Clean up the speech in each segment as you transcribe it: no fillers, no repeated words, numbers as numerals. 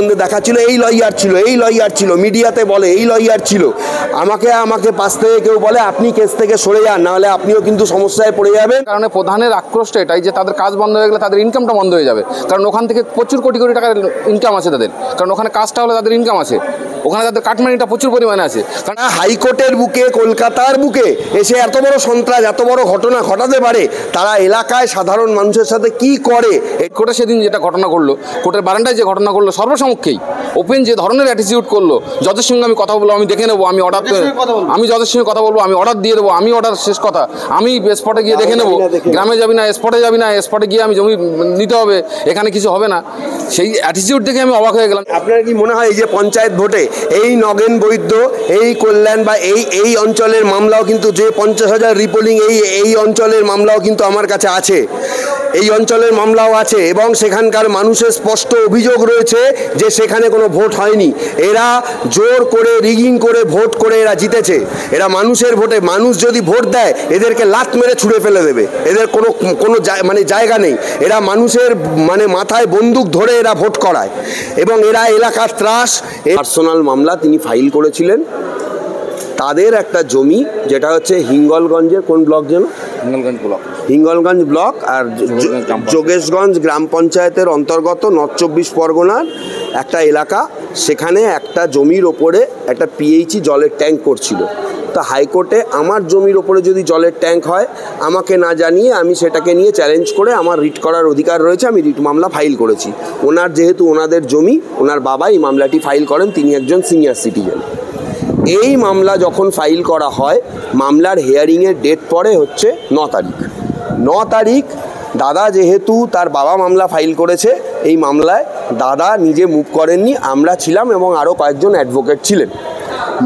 মানুষজনদের দেখাচ্ছিল এই লয়ার ছিল, এই লয়ার ছিল, মিডিয়াতে বলে এই লয়ার ছিল। আমাকে পাশ থেকে কেউ বলে আপনি কেস থেকে সরে যান, নাহলে আপনিও কিন্তু সমস্যায় পড়ে যাবেন। কারণ প্রধানের আক্রোশটা এটাই যে তাদের কাজ বন্ধ হয়ে গেলে তাদের ইনকামটা বন্ধ হয়ে যাবে, কারণ ওখান থেকে প্রচুর কোটি কোটি টাকার ইনকাম আছে তাদের, কারণ ওখানে কাজটা হলে তাদের ইনকাম আছে, ওখানে তাদের কাটমানিটা প্রচুর পরিমাণে আছে। কারণ হাইকোর্টের বুকে, কলকাতার বুকে এসে এত বড় সন্ত্রাস, এত বড় ঘটনা ঘটাতে পারে, তারা এলাকায় সাধারণ মানুষের সাথে কি করে? কোর্টে সেদিন যেটা ঘটনা করলো, কোর্টের বারান্দায় যে ঘটনা করলো, সর্বসমক্ষেই ওপেন যে ধরনের অ্যাটিটিউড করলো, জজের সঙ্গে আমি কথা বলবো, আমি দেখে নেবো, আমি অর্ডার, আমি জজের সঙ্গে কথা বলবো, আমি অর্ডার দিয়ে দেবো, আমি অর্ডার শেষ কথা, আমি স্পটে গিয়ে দেখে নেবো, গ্রামে যাবি না, স্পটে যাবি না, স্পটে গিয়ে আমি জমি নিতে হবে, এখানে কিছু হবে না, সেই অ্যাটিটিউড দেখে আমি অবাক হয়ে গেলাম। আপনার কি মনে হয় এই যে পঞ্চায়েত ভোটে এই নগেন বৈদ্য, এই কল্যাণ বা এই অঞ্চলের মামলাও কিন্তু, যে 50,000 রিপোলিং এই অঞ্চলের মামলাও কিন্তু আমার কাছে আছে, এই অঞ্চলের মামলাও আছে, এবং সেখানকার মানুষের স্পষ্ট অভিযোগ রয়েছে যে সেখানে কোনো ভোট হয়নি, এরা জোর করে রিগিং করে ভোট করে এরা জিতেছে। এরা মানুষের ভোটে, মানুষ যদি ভোট দেয় এদেরকে লাত মেরে ছুঁড়ে ফেলে দেবে, এদের কোনো জায়গা নেই, এরা মানুষের মাথায় বন্দুক ধরে এরা ভোট করায়, এবং এরা এলাকার ত্রাস। পার্সোনাল মামলা তিনি ফাইল করেছিলেন, তাদের একটা জমি যেটা হচ্ছে হিঙ্গলগঞ্জের কোন ব্লক যেন, হিঙ্গলগঞ্জ ব্লক আর যোগেশগঞ্জ গ্রাম পঞ্চায়েতের অন্তর্গত নর্থ 24 পরগনার একটা এলাকা, সেখানে একটা জমির ওপরে একটা পিএইচই জলের ট্যাঙ্ক করছিল। তো হাইকোর্টে আমার জমির ওপরে যদি জলের ট্যাঙ্ক হয়, আমাকে না জানিয়ে আমি সেটাকে নিয়ে চ্যালেঞ্জ করে, আমার রিট করার অধিকার রয়েছে, আমি রিট মামলা ফাইল করেছি। যেহেতু ওনাদের জমি, ওনার বাবা এই মামলাটি ফাইল করেন, তিনি একজন সিনিয়র সিটিজেন। এই মামলা যখন ফাইল করা হয়, মামলার হিয়ারিংয়ের ডেট পড়ে হচ্ছে 9 তারিখ। দাদা যেহেতু তার বাবা মামলা ফাইল করেছে, এই মামলায় দাদা নিজে মুভ করেননি, আমরা ছিলাম এবং আরও কয়েকজন অ্যাডভোকেট ছিলেন।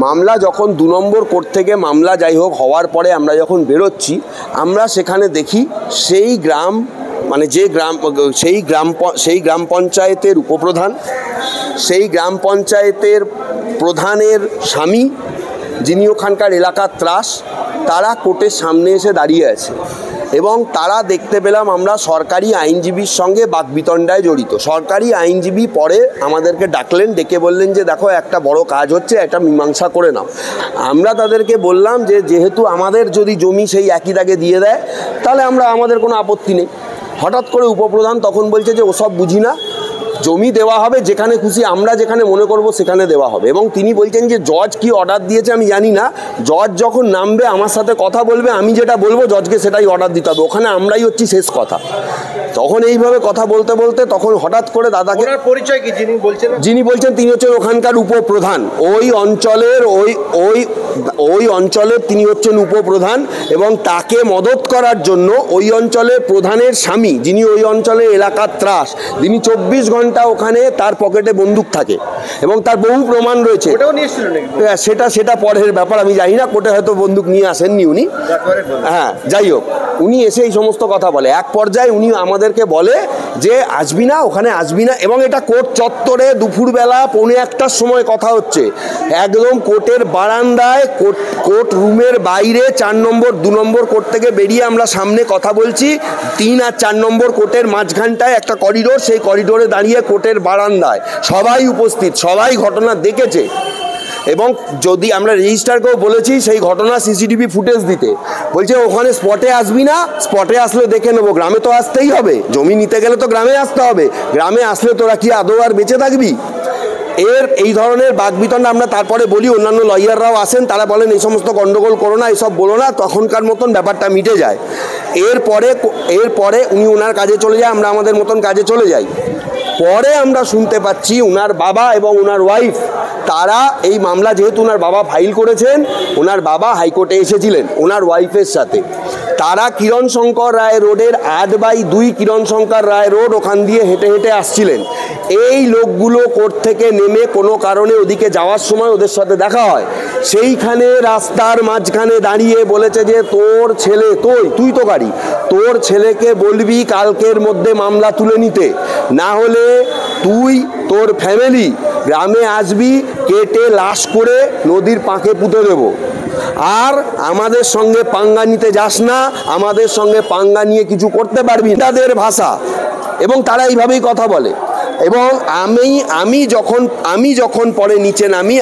মামলা যখন 2 নম্বর কোর্ট থেকে মামলা যাই হোক হওয়ার পরে আমরা যখন বেরোচ্ছি, আমরা সেখানে দেখি সেই গ্রাম, সেই গ্রাম পঞ্চায়েতের উপপ্রধান, সেই গ্রাম পঞ্চায়েতের প্রধানের স্বামী, যিনি ওখানকার এলাকার ত্রাস, তারা কোর্টের সামনে এসে দাঁড়িয়ে আছে, এবং তারা দেখতে পেলাম আমরা সরকারি আইনজীবীর সঙ্গে বাকবিতণ্ডায় জড়িত। সরকারি আইনজীবী পরে আমাদেরকে ডাকলেন, ডেকে বললেন যে দেখো একটা বড় কাজ হচ্ছে, একটা মীমাংসা করে নাও। আমরা তাদেরকে বললাম যে যেহেতু আমাদের যদি জমি সেই একই দাগে দিয়ে দেয়, তাহলে আমাদের কোনো আপত্তি নেই। হঠাৎ করে উপপ্রধান তখন বলছে যে ওসব বুঝি না, জমি দেওয়া হবে যেখানে খুশি, আমরা যেখানে মনে করব সেখানে দেওয়া হবে। এবং তিনি বলছেন যে জজ কি অর্ডার দিয়েছে আমি জানি না, জজ যখন নামবে আমার সাথে কথা বলবে, আমি যেটা বলবো জজকে সেটাই অর্ডার দিতে হবে, ওখানে আমরাই হচ্ছি শেষ কথা। তখন এইভাবে কথা বলতে বলতে তখন হঠাৎ করে দাদাকে, পরিচয় কি যিনি বলছেন তিনি হচ্ছেন ওখানকার উপপ্রধান, ওই অঞ্চলের তিনি হচ্ছেন উপপ্রধান, এবং তাকে মদত করার জন্য ওই অঞ্চলের প্রধানের স্বামী, যিনি ওই অঞ্চলের এলাকার ত্রাস, তিনি 24 ঘন্টা ওখানে তার পকেটে বন্দুক থাকে, এবং তার বহু প্রমাণ রয়েছে। সেটা পরের ব্যাপার, আমি জানি না, কোর্টে হয়তো বন্দুক নিয়ে আসেননি উনি, হ্যাঁ যাই হোক, উনি এসে এই সমস্ত কথা বলে। এক পর্যায়ে উনি আমাদেরকে বলে যে আসবি না, ওখানে আসবি না, এবং এটা কোর্ট চত্বরে দুপুরবেলা 1:45টার সময় কথা হচ্ছে, একদম কোর্টের বারান্দায়, কোর্ট রুমের বাইরে 4 নম্বর 2 নম্বর কোর্ট থেকে বেরিয়ে আমরা সামনে কথা বলছি, 3 আর 4 নম্বর কোর্টের মাঝখানটায় একটা করিডোর, সেই করিডোরে দাঁড়িয়ে কোর্টের বারান্দায় সবাই উপস্থিত, সবাই ঘটনা দেখেছে। এবং যদি আমরা রেজিস্ট্রারকেও বলেছি সেই ঘটনা সিসিটিভি ফুটেজ দিতে, বলছে ওখানে স্পটে আসবি না, স্পটে আসলে দেখে নেবো, গ্রামে তো আসতেই হবে, জমি নিতে গেলে তো গ্রামে আসতে হবে, গ্রামে আসলে তোরা কি আদৌ আর বেঁচে থাকবি? এই ধরনের বাকবিতণ্ড আমরা তারপরে বলি, অন্যান্য লয়াররাও আসেন, তারা বলেন এই সমস্ত গণ্ডগোল করো না, এসব বলো না, তখনকার মতন ব্যাপারটা মিটে যায়। এরপরে উনি ওনার কাজে চলে যায়, আমরা আমাদের মতন কাজে চলে যাই। পরে আমরা শুনতে পাচ্ছি ওনার বাবা এবং ওনার ওয়াইফ, তারা এই মামলা যেহেতু ওনার বাবা ফাইল করেছেন, ওনার বাবা হাইকোর্টে এসেছিলেন ওনার ওয়াইফের সাথে, তারা কিরণ শঙ্কর রায় রোডের 8/2 কিরণ শঙ্কর রায় রোড, ওখান দিয়ে হেঁটে হেঁটে আসছিলেন। এই লোকগুলো কোর্ট থেকে নেমে কোনো কারণে ওদিকে যাওয়ার সময় ওদের সাথে দেখা হয়, সেইখানে রাস্তার মাঝখানে দাঁড়িয়ে বলেছে যে তোর ছেলে, তুই তো গাড়ি, তোর ছেলেকে বলবি কালকের মধ্যে মামলা তুলে নিতে, না হলে তুই তোর ফ্যামিলি গ্রামে আসবি, কেটে লাশ করে নদীর পাঁকে পুঁতে দেবো, আর আমাদের সঙ্গে পাঙ্গা নিতে যাস না, আমাদের সঙ্গে পাঙ্গা নিয়ে কিছু করতে পারবি না। তাদের ভাষা, এবং তারা এইভাবেই কথা বলে। এবং আমি যখন পরে নিচে নামি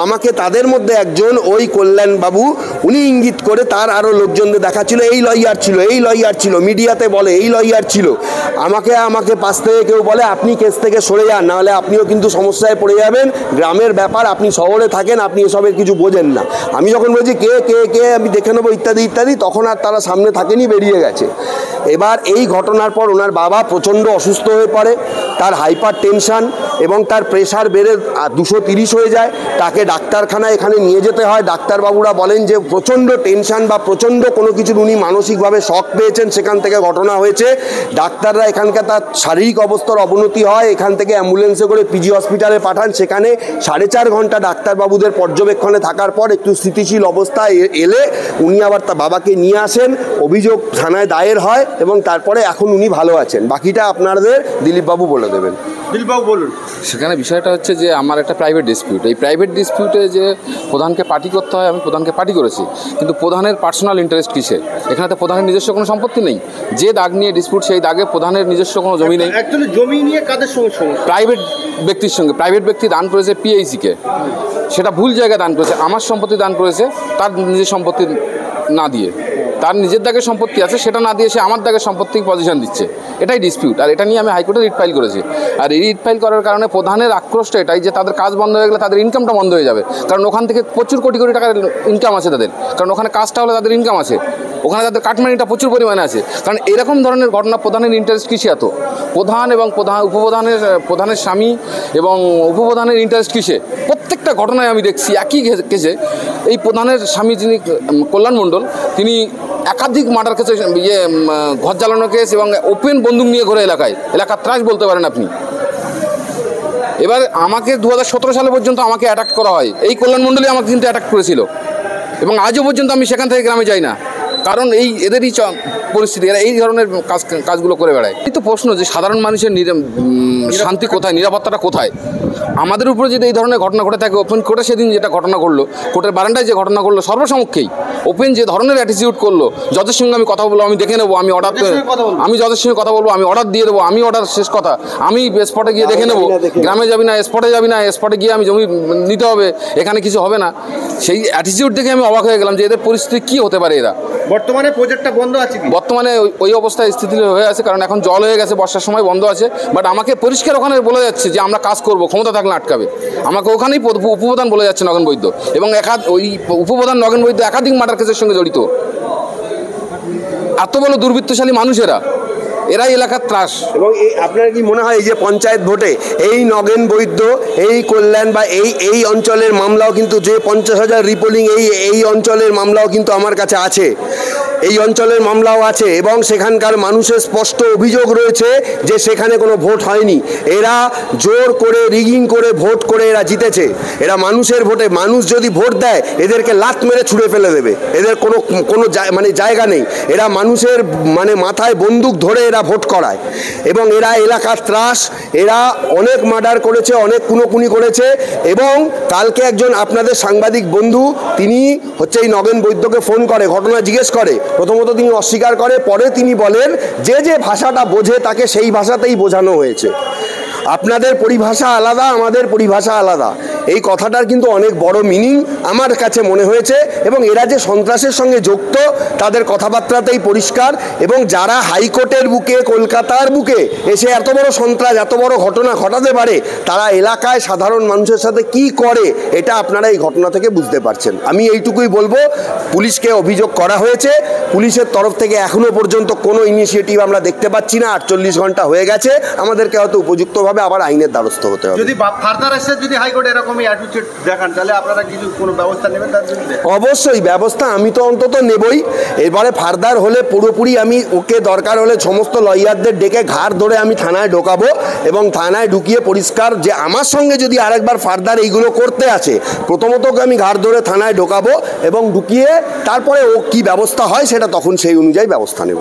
আমাকে তাদের মধ্যে একজন ওই কল্যাণবাবু উনি ইঙ্গিত করে তার আরও লোকজনদের দেখাচ্ছিল এই লয়ার ছিল মিডিয়াতে বলে এই লয়ার ছিল। আমাকে পাশ থেকে কেউ বলে আপনি কেস থেকে সরে যান, নাহলে আপনিও কিন্তু সমস্যায় পড়ে যাবেন, গ্রামের ব্যাপার, আপনি শহরে থাকেন, আপনি এসবের কিছু বোঝেন না। আমি যখন বলছি কে আমি দেখে নেবো ইত্যাদি তখন আর তারা সামনে থাকেনি, বেরিয়ে গেছে। এবার এই ঘটনার পর ওনার বাবা প্রচণ্ড অসুস্থ হয়ে পড়ে, তার হাইপার টেনশান এবং তার প্রেশার বেড়ে 230 হয়ে যায়, তাকে ডাক্তারখানায় এখানে নিয়ে যেতে হয়। ডাক্তারবাবুরা বলেন যে প্রচণ্ড টেনশান বা প্রচণ্ড কোনো কিছুর উনি মানসিকভাবে শক পেয়েছেন, সেখান থেকে ঘটনা হয়েছে। ডাক্তাররা এখানকার তার শারীরিক অবস্থার অবনতি হয়, এখান থেকে অ্যাম্বুলেন্সে করে পিজি হসপিটালে পাঠান। সেখানে 4.5 ঘন্টা ডাক্তারবাবুদের পর্যবেক্ষণে থাকার পর একটু স্থিতিশীল অবস্থায় এলে উনি আবার তার বাবাকে নিয়ে আসেন, অভিযোগ থানায় দায়ের হয় এবং তারপরে এখন উনি ভালো আছেন। বাকিটা আপনাদের দিলীপবাবু বলে দেবেন। দিলীপবাবু বলুন। সেখানে বিষয়টা হচ্ছে যে আমার একটা প্রাইভেট ডিসপিউট, এই প্রাইভেট ডিসপিউটে যে প্রধানকে পার্টি করতে হয়, আমি প্রধানকে পার্টি করেছি, কিন্তু প্রধানের পার্সোনাল ইন্টারেস্ট কিসে? এখানে তো প্রধানের নিজস্ব কোনো সম্পত্তি নেই। যে দাগ নিয়ে ডিসপিউট সেই দাগে প্রধানের নিজস্ব কোনো জমি নেই। অ্যাকচুয়ালি জমি নিয়ে কাদের সঙ্গে? প্রাইভেট ব্যক্তির সঙ্গে। প্রাইভেট ব্যক্তি দান করেছে পিএইচিকে, সেটা ভুল জায়গায় দান করেছে। আমার সম্পত্তি দান করেছে তার নিজের সম্পত্তি না দিয়ে, তার নিজের দাগের সম্পত্তি আছে সেটা না দিয়ে সে আমার দাগের সম্পত্তি পজিশন দিচ্ছে, এটাই ডিসপিউট। আর এটা নিয়ে আমি হাইকোর্টে রিট ফাইল করেছি। আর এই রিট ফাইল করার কারণে প্রধানের আক্রোশটা এটাই যে তাদের কাজ বন্ধ হয়ে গেলে তাদের ইনকামটা বন্ধ হয়ে যাবে, কারণ ওখান থেকে প্রচুর কোটি টাকার ইনকাম আছে তাদের, কারণ ওখানে কাজটা হলে তাদের ইনকাম আছে, ওখানে তাদের কাটমানিটা প্রচুর পরিমাণে আছে। কারণ এরকম ধরনের ঘটনা প্রধানের ইন্টারেস্ট কিসে এত? প্রধান এবং প্রধানের স্বামী এবং উপপ্রধানের ইন্টারেস্ট কিসে? প্রত্যেকটা ঘটনায় আমি দেখছি একই কেসে এই প্রধানের স্বামী যিনি কল্যাণ মণ্ডল, তিনি একাধিক মার্ডার কেসে, ঘর জ্বালানোর কেস এবং ওপেন বন্দুক নিয়ে ঘোরে এলাকার ত্রাস বলতে পারেন আপনি। এবার আমাকে 2017 সালে পর্যন্ত আমাকে অ্যাটাক করা হয়, এই কল্যাণ মণ্ডলী আমাকে কিন্তু অ্যাটাক করেছিল এবং আজও পর্যন্ত আমি সেখান থেকে গ্রামে যাই না, কারণ এদেরই পরিস্থিতি, এরা এই ধরনের কাজগুলো করে বেড়ায়। এই তো প্রশ্ন যে সাধারণ মানুষের শান্তি কোথায়, নিরাপত্তাটা কোথায়? আমাদের উপরে যদি এই ধরনের ঘটনা ঘটে থাকে, ওপেন কোর্টে সেদিন যেটা ঘটনা ঘটলো, কোর্টের বারান্দায় যে ঘটনা ঘটলো, সর্বসমক্ষেই ওপেন যে ধরনের অ্যাটিটিউড করলো, জজের সঙ্গে আমি কথা বলবো, আমি দেখে নেবো, আমি জজের সঙ্গে কথা বলবো, আমি অর্ডার দিয়ে দেবো, আমি অর্ডার শেষ কথা, আমি স্পটে গিয়ে দেখে নেবো, গ্রামে যাবি না, স্পটে গিয়ে আমি জমি নিতে হবে, এখানে কিছু হবে না। সেই অ্যাটিটিউড দেখে আমি অবাক হয়ে গেলাম যে এদের পরিস্থিতি কী হতে পারে। এরা বর্তমানে প্রজেক্টটা বন্ধ আছে, বর্তমানে ওই অবস্থায় স্থিতি হয়ে আছে, কারণ এখন জল হয়ে গেছে, বর্ষার সময় বন্ধ আছে। বাট আমাকে পরিষ্কার ওখানে বলে যাচ্ছে যে আমরা কাজ করব, ক্ষমতা থাকলে আটকাবে। আমাকে ওখানেই উপপ্রধান বলে যাচ্ছে নগেন বৈদ্য, এবং ওই উপপ্রধান নগেন বৈদ্য একাধিক মার্ডার কেসের সঙ্গে জড়িত। এত বড় দুর্বৃত্তশালী মানুষেরা, এরাই এলাকার ত্রাস। এবং আপনার কি মনে হয় এই যে পঞ্চায়েত ভোটে এই নগেন বৈদ্য, এই কল্যাণ বা এই অঞ্চলের মামলাও কিন্তু, যে 50,000 রিপোলিং এই অঞ্চলের মামলাও কিন্তু আমার কাছে আছে, এই অঞ্চলের মামলাও আছে, এবং সেখানকার মানুষের স্পষ্ট অভিযোগ রয়েছে যে সেখানে কোনো ভোট হয়নি, এরা জোর করে রিগিং করে ভোট করে এরা জিতেছে। এরা মানুষের ভোটে, মানুষ যদি ভোট দেয় এদেরকে লাত মেরে ছুঁড়ে ফেলে দেবে, এদের কোনো জায়গা নেই। এরা মানুষের মাথায় বন্দুক ধরে এরা ভোট করায়, এবং এরা এলাকার ত্রাস, এরা অনেক মার্ডার করেছে, অনেক খুনোখুনি করেছে। এবং কালকে একজন আপনাদের সাংবাদিক বন্ধু, তিনি হচ্ছে এই নগেন বৈদ্যকে ফোন করে, ঘটনা জিজ্ঞেস করে, প্রথমত তিনি অস্বীকার করে, পরে তিনি বলেন যে ভাষাটা বোঝে তাকে সেই ভাষাতেই বোঝানো হয়েছে। আপনাদের পরিভাষা আলাদা, আমাদের পরিভাষা আলাদা, এই কথাটার কিন্তু অনেক বড় মিনিং আমার কাছে মনে হয়েছে। এবং এরা যে সন্ত্রাসের সঙ্গে যুক্ত তাদের কথাবার্তাতেই পরিষ্কার। এবং যারা হাইকোর্টের বুকে, কলকাতার বুকে এসে এত বড় সন্ত্রাস, এত বড় ঘটনা ঘটাতে পারে, তারা এলাকায় সাধারণ মানুষের সাথে কি করে, এটা আপনারা এই ঘটনা থেকে বুঝতে পারছেন। আমি এইটুকুই বলবো, পুলিশকে অভিযোগ করা হয়েছে, পুলিশের তরফ থেকে এখনো পর্যন্ত কোনো ইনিশিয়েটিভ আমরা দেখতে পাচ্ছি না। 48 ঘন্টা হয়ে গেছে, আমাদেরকে হয়তো উপযুক্তভাবে আবার আইনের দ্বারস্থ হতে হবে। যদি ফার্দার এসে যদি হাইকোর্ট এরকমই অ্যাটিটিউড দেখান, তাহলে আপনারা কিছু কোনো ব্যবস্থা নেবেন তার জন্য? অবশ্যই ব্যবস্থা আমি তো অন্তত নেবই। এবারে ফার্দার হলে পুরোপুরি আমি ওকে দরকার হলে সমস্ত লয়ারদের ডেকে ঘাড় ধরে আমি থানায় ঢোকাবো, এবং থানায় ঢুকিয়ে পরিষ্কার যে আমার সঙ্গে যদি আরেকবার ফার্দার এইগুলো করতে আসে, প্রথমত ওকে আমি ঘাড় ধরে থানায় ঢোকাবো, এবং ঢুকিয়ে তারপরে ও কী ব্যবস্থা হয় সেটা তখন সেই অনুযায়ী ব্যবস্থা নেব।